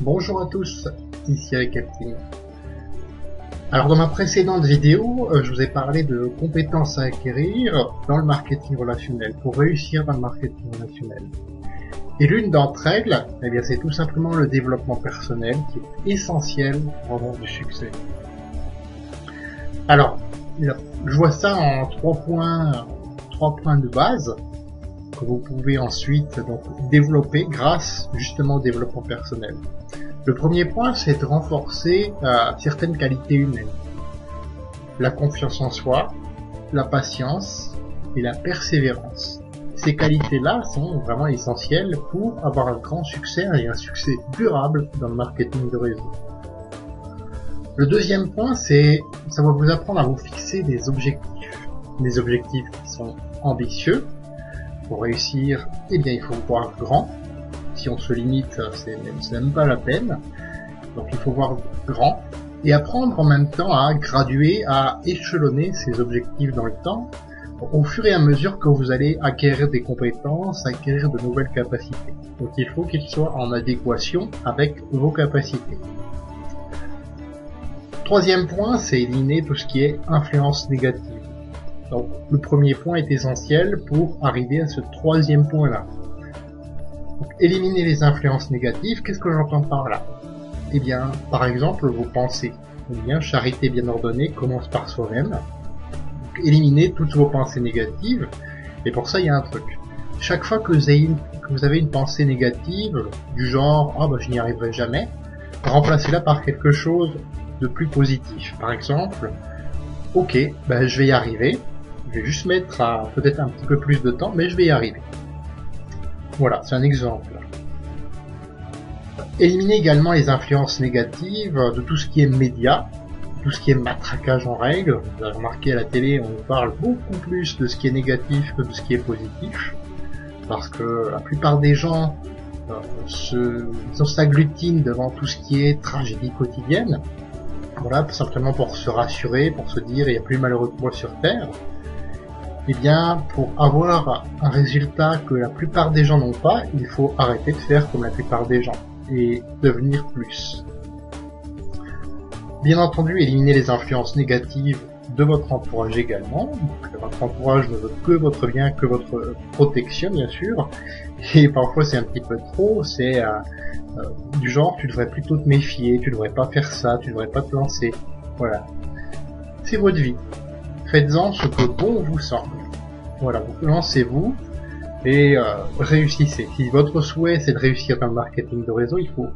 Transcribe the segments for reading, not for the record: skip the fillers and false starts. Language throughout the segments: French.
Bonjour à tous, ici avec Captain. Alors dans ma précédente vidéo, je vous ai parlé de compétences à acquérir dans le marketing relationnel, pour réussir dans le marketing relationnel. Et l'une d'entre elles, eh bien, c'est tout simplement le développement personnel qui est essentiel pour avoir du succès. Alors, je vois ça en trois points de base que vous pouvez ensuite donc développer grâce justement au développement personnel. Le premier point, c'est de renforcer certaines qualités humaines. La confiance en soi, la patience et la persévérance. Ces qualités-là sont vraiment essentielles pour avoir un grand succès et un succès durable dans le marketing de réseau. Le deuxième point, ça va vous apprendre à vous fixer des objectifs qui sont ambitieux. Pour réussir, eh bien, il faut voir grand. Si on se limite, c'est même pas la peine. Donc il faut voir grand et apprendre en même temps à graduer, à échelonner ces objectifs dans le temps au fur et à mesure que vous allez acquérir des compétences, acquérir de nouvelles capacités. Donc il faut qu'ils soient en adéquation avec vos capacités. Troisième point, c'est éliminer tout ce qui est influence négative. Donc le premier point est essentiel pour arriver à ce troisième point-là. Donc, éliminer les influences négatives, qu'est-ce que j'entends par là? Eh bien, par exemple, vos pensées. Eh bien, charité bien ordonnée commence par soi-même. Donc, éliminer toutes vos pensées négatives. Et pour ça, il y a un truc. Chaque fois que vous avez une pensée négative, du genre « Ah, je n'y arriverai jamais », remplacez-la par quelque chose de plus positif. Par exemple, « Ok, je vais y arriver. Je vais juste mettre peut-être un petit peu plus de temps, mais je vais y arriver. » Voilà, c'est un exemple. Éliminer également les influences négatives de tout ce qui est média, tout ce qui est matraquage en règle. Vous avez remarqué à la télé, on parle beaucoup plus de ce qui est négatif que de ce qui est positif, parce que la plupart des gens s'agglutinent devant tout ce qui est tragédie quotidienne. Voilà, tout simplement pour se rassurer, pour se dire il y a plus malheureux que moi sur Terre. Eh bien, pour avoir un résultat que la plupart des gens n'ont pas, il faut arrêter de faire comme la plupart des gens et devenir plus. Bien entendu, éliminer les influences négatives de votre entourage également. Donc, votre entourage ne veut que votre bien, que votre protection, bien sûr. Et parfois, c'est un petit peu trop. C'est du genre, tu devrais plutôt te méfier, tu devrais pas faire ça, tu devrais pas te lancer. Voilà. C'est votre vie. Faites-en ce que bon vous semble. Voilà, vous lancez-vous et réussissez. Si votre souhait c'est de réussir dans le marketing de réseau, il faut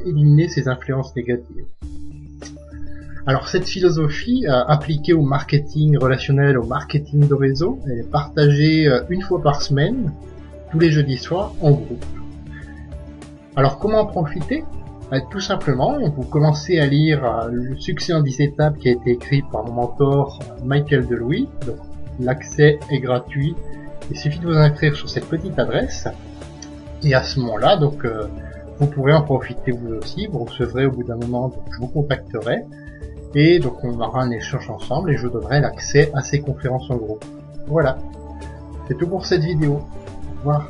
éliminer ces influences négatives. Alors cette philosophie appliquée au marketing relationnel, au marketing de réseau, elle est partagée une fois par semaine, tous les jeudis soirs, en groupe. Alors comment en profiter? Tout simplement, vous commencez à lire Le succès en 10 étapes qui a été écrit par mon mentor Michael Delouis. Donc, l'accès est gratuit. Il suffit de vous inscrire sur cette petite adresse. Et à ce moment-là, donc, vous pourrez en profiter vous aussi. Vous recevrez au bout d'un moment, donc, je vous contacterai. Et donc, on aura un échange ensemble et je vous donnerai l'accès à ces conférences en groupe. Voilà. C'est tout pour cette vidéo. Au revoir.